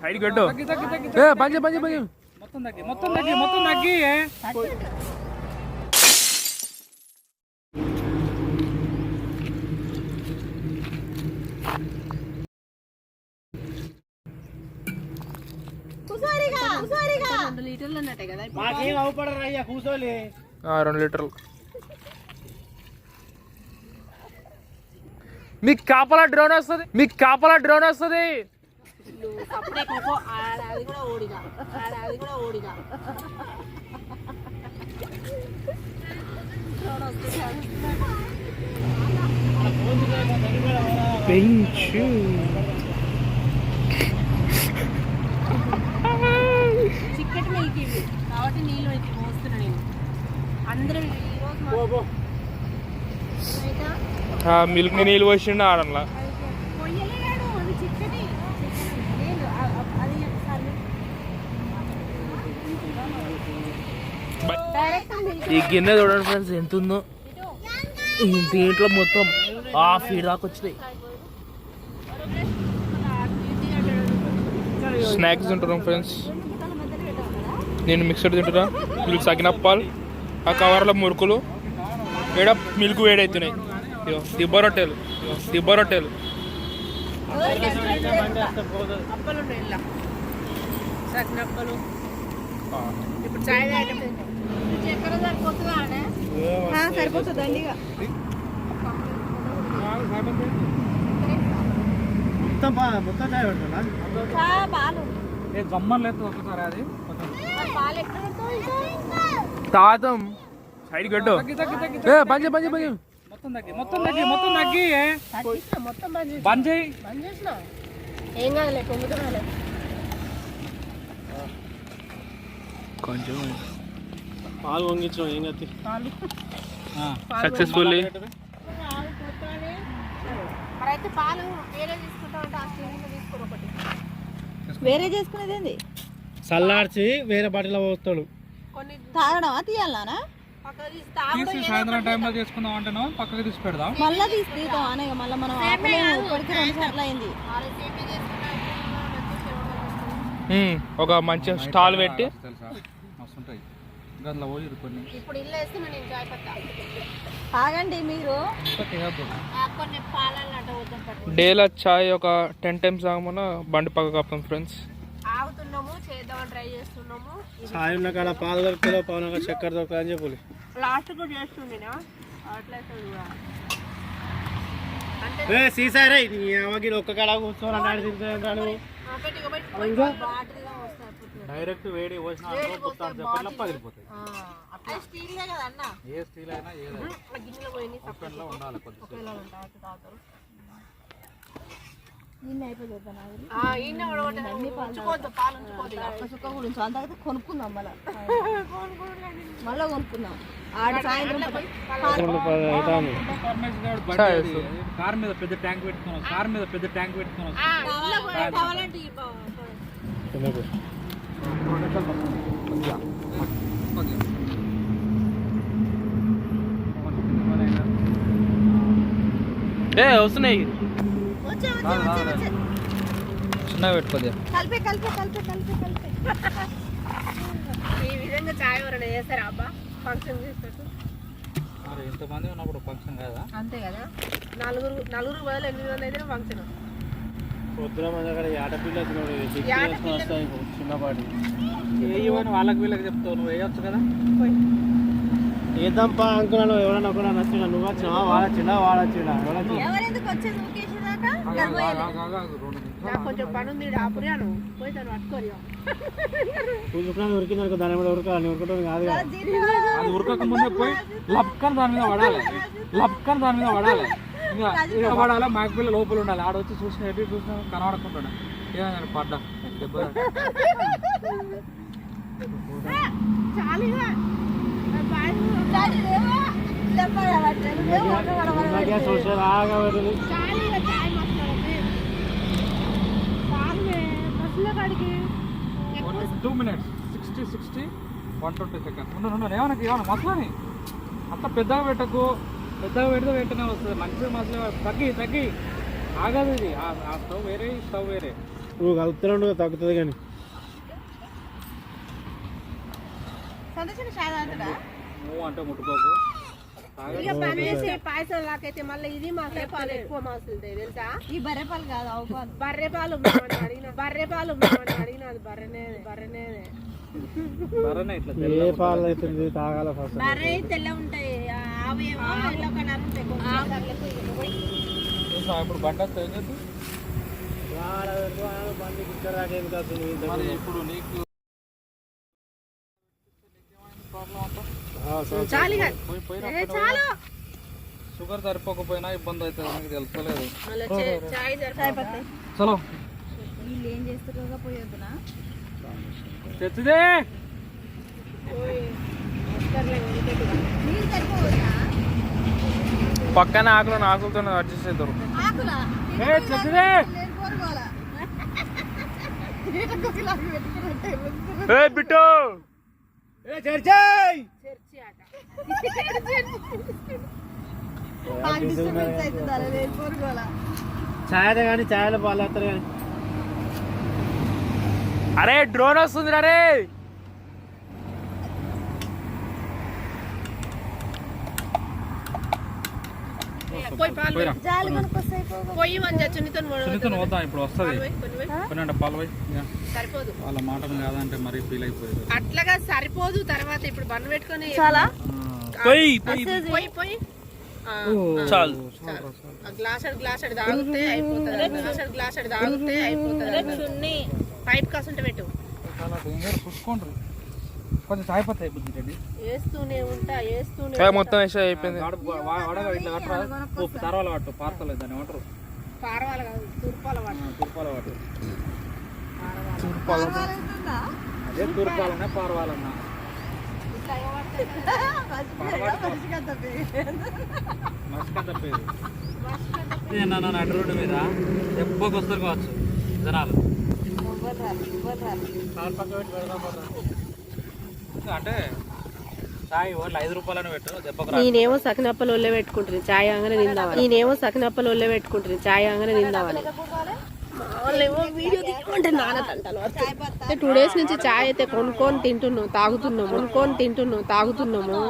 Side కట్టు పంచి పంచి పంచి మొత్తం తగ్గి మొత్తం తగ్గి మొత్తం తగ్గి మాకేం అవపడరు అయ్యా కూర్చోలే 2 లీటర్లు మీకు కాపలా డ్రోన్ వస్తుంది పెంచు చికెట్ మిల్క్ ఇవి కాబట్టి నీళ్ళు అయితే పోస్తున్నా నేను అందరూ మిల్క్ నీళ్ళు పోసిండు ఆడంలా పొయ్యలేడు అది చిక్కటి ఈ గిన్నె చూడండి ఫ్రెండ్స్ ఎంత ఉందో దీంట్లో మొత్తం ఫీడ్ దాకా వచ్చినాయి స్నాక్స్ తింటున్నాం ఫ్రెండ్స్ నేను మిక్సర్ తింటున్నా వీళ్ళకి సగినప్పాలు ఆ కవర్లో మురుకులు ఏడ మిల్క్ వేడవుతున్నాయి దిబ్బ రొట్టెలు ఇప్పుడు చాయ్ చక్కెర సరిపోతుందండి మొత్తం చాయ్ పెడుతున్నా జమ్మన్ లేదు ఒకసారి అది తాతం సైడ్ కట్టు పంచి పంచి పంచి మొత్తం తగ్గి మొత్తం తగ్గి మొత్తం తగ్గి బంద్ చేయి ఏం కాదులే కొమ్ముతున్నాలే కొంచెం పాలు వంగించాం ఏం కత్తి సక్సెస్ఫుల్లీ మరైతే పాలు వేరే తీసుకుంటామంటే ఆ స్టీల్ తీసుకోరు ఒకటి వేరే చేసుకునేది ఏంది చల్లార్చి వేరే బాటిలో పోస్తాడు కొన్ని తాగడమా తీయాలనా తీసి సాయంత్రం టైంలో తీసుకుందాం అంటేనో పక్కకి తీసి పెడదాం మళ్ళీ తీస్తాం అనే మళ్ళీ మనం ఇప్పటికి 2 సార్లు అయింది ఒక మంచి స్టాల్ పెట్టి తెలుసా మస్తుంటాయి గంటలో పోయి కొన్ని ఇప్పుడు ఇల్లు వేస్తున్నా నేను చాయ్ పత్తా తాగండి మీరు కొన్ని పాలన్నట్టు వద్దాం డేలో చాయ్ ఒక 10 times తాగమన్నా బండి పక్క కప్తాం ఫ్రెండ్స్ ఆగుతున్నాము చేద్దామని ట్రై చేస్తున్నాము చాయ్ ఉన్న కాడ పాలు దొరుకుతుందో పవనంగా చక్కెర దొరుకుతుంది అని చెప్పాలి లాస్ట్ కూడా చేస్తుండేనా అట్లయితే సీసాయి రై అవకి ఒక్క కాడ కూర్చోవాలి తింటాను డైరెక్ట్ వేడి పోసిన పగిలిపోతాయి ఏ స్టీల్ అయినా ఏదైనా ఉండాలి కొద్దిగా కొనుక్కుందాం మళ్ళీ కొనుక్కుందాం సాయంత్రం కార్ మీద పెద్ద ట్యాంక్ పెట్టుకున్నాం వస్తున్నాయి చిన్నగా పెట్టుకోద్ది ఈ విధంగా చాయ్ ఎవరైనా చేస్తారా అబ్బా ఫంక్షన్ చేస్తారు మరి ఇంతమంది ఉన్నప్పుడు ఫంక్షన్ కదా అంతే కదా నలుగురు బదులు 800 అయితే ఫంక్షన్ పొద్దున మన దగ్గర ఆడపిల్ల చిన్నపాటి ఏమని వాళ్ళకి వీళ్ళకి చెప్తావు నువ్వు వేయొచ్చు కదా ఏదంపా అనుకున్నాను ఎవరైనా ఒకడా నచ్చినా నువ్వు వచ్చినా వాడొచ్చినా ఎవరెందుకు వచ్చేది నాకు కొంచెం పని ఉంది ఆపురాను పోయి తను పట్టుకోరు ఉరికిందనుకో దాని మీద ఉరకాలి ఉరకటం కాదు అది ఉరకక ముందే పోయి లప్కని దాని మీద పడాలి ఇంకా పడాలి మాకు పిల్ల లోపల ఉండాలి ఆడ వచ్చి చూసిన ఎటు చూసినా కనబడకుంటాడు ఏమైనా పడ్డా దెబ్బ టూ మినిట్స్ 60 120 seconds ఏమన్నా మసలని అంత పెద్దగా పెట్టకు పెద్దగా పెడితే వెంటనే వస్తుంది మంచిగా మసలు తగ్గి ఆగదు ఇది ఆ స్టవ్ వేరే ఈ స్టవ్ వేరే నువ్వు కలుపుతున్నాడు తగ్గుతుంది కానీ సంతోషం సాధారణడా నువ్వు అంటే ముట్టుకోకు. ఇక పని చేసే పాయసం లాకైతే మళ్ళీ ఇది మాకు పాలు ఎక్కువ మాసులుతాయి తెలుసా. ఈ బర్రెపాలు కాదు ఆవు పాలు. బర్రె పాలు అడిగిన అది బర్రెనే బర్రెనే ఇట్లా ఏ పాలు అవుతుంది తాగాల ఫస్ట్. బర్రె తెల్ల ఉంటాయి, ఆవు ఏమో ఎల్లో కలర్ ఉంటాయి. ఇప్పుడు బండి వస్తే ఏం చేద్దాం? మరి ఇప్పుడు నీకు చాలు షుగర్ సరిపోకపోయినా ఇబ్బంది అవుతుంది, నీకు తెలుసుకోలేదు. చాయ్ సరిపోతాయి. చలో వీళ్ళు ఏం చేస్తారో పోయొద్దునా. తెచ్చిదే నీళ్ళు సరిపోవద్దా? పక్కన ఆకులతో అడ్జస్ట్ అవుతారు. ఆకులా తెచ్చిదే నేను కోరుకోవాలా? బిట్టు చర్చి ఆట డిస్టర్బెన్స్ అవుతుందా? నేను కోరుకోవాలా? ఛాయ్ కానీ ఛాయలో పాలు వేస్తారు కానీ అరే డ్రోన్ వస్తుంది రే. పోయి పాలు జాలి కొనుక్కొస్తాయి పోయి మంచి చున్నితో సునీతను పోతాం ఇప్పుడు వస్తుంది. కొనండి పాలు పోయి. సరిపోదు. వాళ్ళ మాటను కాదంటే మరీ ఫీల్ అయిపోయింది. అట్లాగా సరిపోదు. తర్వాత ఇప్పుడు బండ్ పెట్టుకొని చాలా పోయి పోయి చాలు. గ్లాస్ తాగితే అయిపోతుంది. గ్లాస్ తాగితే అయిపోతుంది. పైప్ కాసుంటే పెట్టు. చాలా డేంజర్. చూసుకోండి కొంచెం చాయ్ పత్తి అయిపోతుంది రెడీ. వేస్తూనే ఉంటా మొత్తం వేసి అయిపోయింది. వడగా ఇట్లా కట్టరా తర్వాల పట్టు పార్తలేదు దాన్ని ఏమంటారు? పారవాల కాదు తూర్పాల వాడు. తూర్పాల పట్టు. పర్వాలేదుందా? అదే తూర్పాలన్నా పారవాలన్నా మస్కా తప్పేది. నన్ను అడ్డు రోడ్డు మీద ఎప్పుకి వస్తారు కావచ్చు జనాలు. అంటే చాయ్ వాళ్ళు 5 రూపాయలని పెట్టు దెబ్బకు రా. నేనేమో సకినప్పలు ఒళ్ళే పెట్టుకుంటుంది చాయ్ అంగనే తిందామని. 2 డేస్ నుంచి చాయ్ అయితే కొనుక్కొని తాగుతున్నాము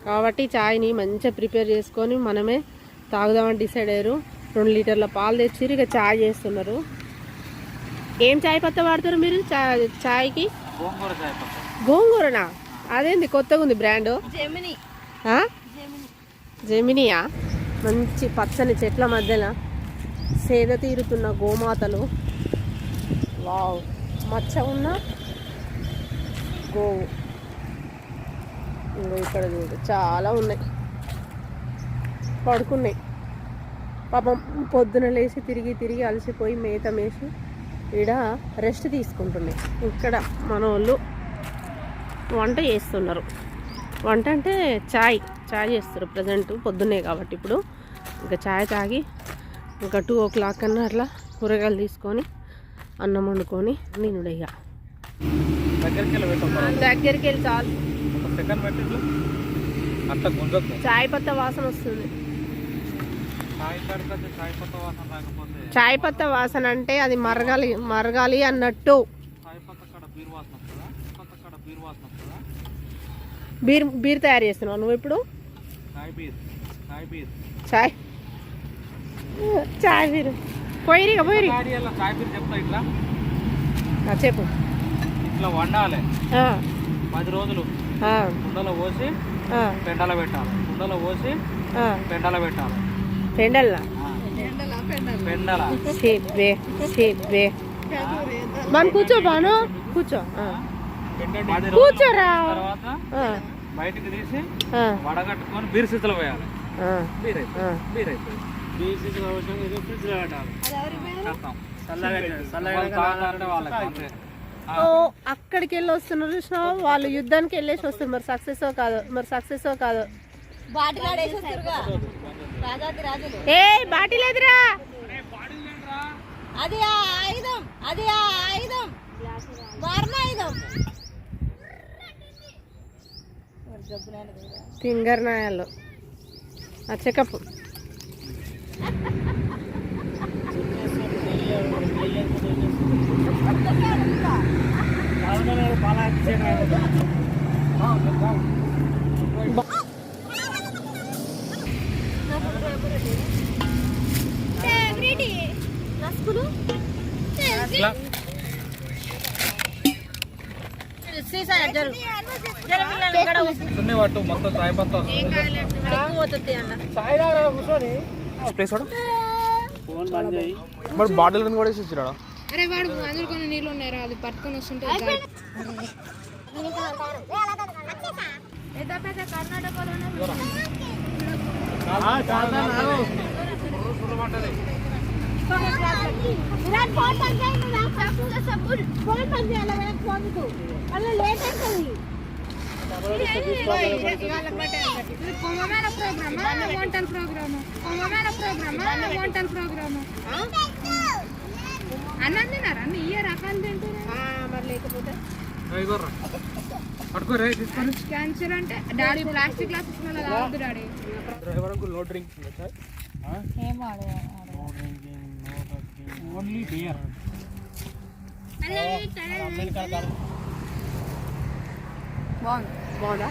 కాబట్టి చాయ్ని మంచిగా ప్రిపేర్ చేసుకొని మనమే తాగుదామని డిసైడ్ అయ్యారు. 2 లీటర్ల పాలు తెచ్చిర్రు. ఇక చాయ్ చేస్తున్నారు. ఏం చాయ్ పత్తా వాడతారు మీరు చాయ్కి? గోంగూర చాయ్ పత్తా. గోంగూరనా? అదేంది కొత్తగా ఉంది బ్రాండ్? జెమినియా? మంచి పచ్చని చెట్ల మధ్యన సేద తీరుతున్న గోమాతలు. వావ్, మచ్చ ఉన్న గోవు. ఇంకో ఇక్కడ చూడు చాలా ఉన్నాయి, పడుకున్నాయి. పాపం పొద్దున లేచి తిరిగి అలసిపోయి మేత మేసి ఈడ రెస్ట్ తీసుకుంటున్నాయి. ఇక్కడ మన వాళ్ళు వంట చేస్తున్నారు. వంట అంటే చాయ్ చేస్తారు ప్రజెంట్, పొద్దున్నే కాబట్టి. ఇప్పుడు ఇంకా చాయ్ తాగి ఇంకా 2 o'clock కన్నా అట్లా కూరగాయలు తీసుకొని అన్నం వండుకొని నేను ఇక దగ్గరికి వెళ్ళి చాలు. సెకండ్ పెట్టి అట్లా గుంజొద్దు. చాయ్ పత్తా వాసన వస్తుంది. చాయ్ కడితే చాయ్ పత్తా వాసన రాకపోతే చాయ్ పత్తా వాసన అంటే అది మరగాలి అన్నట్టు. చాయ్ పత్తా కాడ బీర్ వాసన వస్తుందా? బీర్ వాసన వస్తుందా? బీర్ తయారు చేస్తున్నావు నువ్వు ఇప్పుడు? చాయ్ బీర్ పోయిరి చాయ్ బీర్ చెప్తా. ఇట్లా చెప్పు. ఇట్లా వండాలి 10 రోజులు. కుండలో పోసి పెండల పెట్టాలి. పెండల మనం కూర్చో బాను కూర్చో. కూర్చోరా. బయటికి తీసి వడగట్టుకొని బీర్ సీతలు పోయాలి. బీర్ అయిపోయింది. అక్కడికి వెళ్ళి వస్తున్నారు చూసినా, వాళ్ళు యుద్ధానికి వెళ్ళేసి వస్తారు. మరి సక్సెస్ కాదు. ఏ బాటి లేదురా. అది ఆయుధం వర్ణాయుధం. Finger నాయాలు checkup. రస్కులు ఇట్లా సీసా జరు సున్ని పట్టు మొత్తం చాయ్ పత్తా పోతుంది అన్న ప్లేస్ వాడు ఫోన్ బంద్ చేయి. మరి బాటిల్ కింద కూడా వేసి ఇచ్చిరాడా అరే వాడు అందులో కొన్ని నీళ్ళు ఉన్నాయరా అది పట్టుకొని వస్తుంటే కొమ్మమేర ప్రోగ్రామా వంటల ప్రోగ్రామా కొమ్మమేర ప్రోగ్రామా వంటల ప్రోగ్రామా అన్నం తినారా అన్ని ఇయ్య రకాలు తింటారా మరి లేకపోతే పట్టుకోరే తీసుకొని క్యాన్సర్ అంటే డాడీ ప్లాస్టిక్ గ్లాసెస్ వల్ల తాగొద్దు daddy driver uncle no drink sir only beer బాగుందా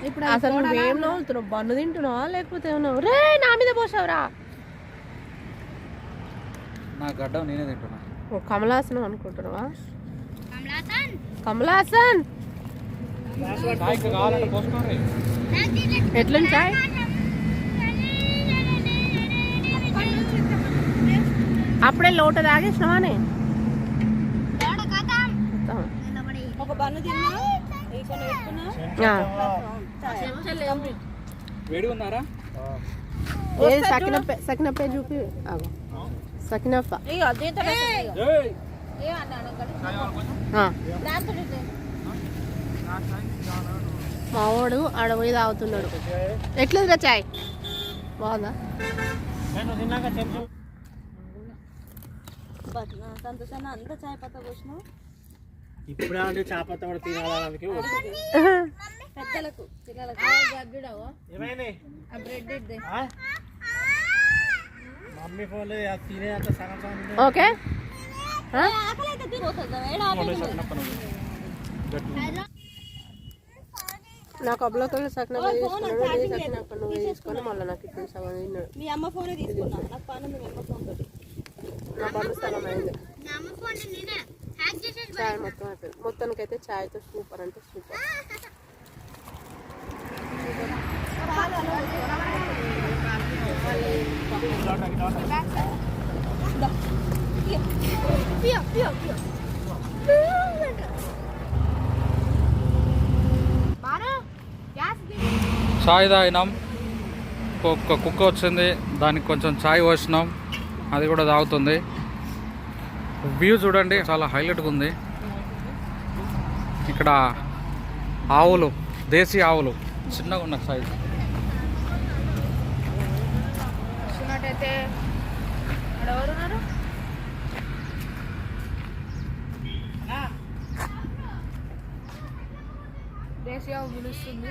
ఇప్పుడు అసలు నువ్వేం నవ్వుతున్నావు బన్ను తింటున్నావా లేకపోతే ఏమన్నావు రే నా మీద పోసావురా నా గడ్డం నేనే తింటున్నా ఓ కమలాసనం అనుకుంటున్నావా కమలాసన్ చాయ్ కావాలంటే పోసుకోరే ఎట్లా చాయ్ అప్పుడే లోట తాగేసినావానే ఒక బన్ను తిన్నా కొన్ని పెట్టుకున్నా వేడి ఉన్నారా ఏది సకినప్పే చూపి ఆగో సకినప్ప ఇక దీంతో ఏమన్నాడు దాంతో మావాడు ఆడ పోయి తాగుతున్నాడు ఎట్లేదురా చాయ్ బాగుందా నేను తిన్నాక చెప్పు. సంతోషాన్ని అంతా చాయ్ పత్తా పోసినావు ఇప్పుడే అంటే చేపత్త కూడా తినాలడానికి పెద్దలకు పిల్లలకు గడ్డుడావో ఏమైంది ఆ బ్రెడ్ ఇద్దే మమ్మీ ఫోన్లో తినే అంత సగం సగం ఓకే ఆకలి అయితే తినవుతుందా ఏడా నాకు అబ్బలతో సకినప్ప తీసుకున్నాడు నువ్వు తీసుకొని మళ్ళీ నాకు ఇప్పుడు సగం తిన్నాడు మీ అమ్మ ఫోనే తీసుకున్నా నాకు పని ఉంది మీ అమ్మ ఫోన్ తోటి నా పన్ను స్థలం అయింది చాయ్ మొత్తం అయిపోయింది మొత్తానికైతే చాయ్తో సూపర్ అంటే సూపర్ చాయ్ తాగినాం ఒక కుక్క వచ్చింది దానికి కొంచెం చాయ్ పోసినాం అది కూడా తాగుతుంది వ్యూ చూడండి చాలా హైలైట్గా ఉంది ఇక్కడ ఆవులు దేశీ ఆవులు చిన్నగా ఉన్న సైజు చూసినట్టయితే అక్కడ ఎవరు ఉన్నారు దేశీయ పిలుస్తుంది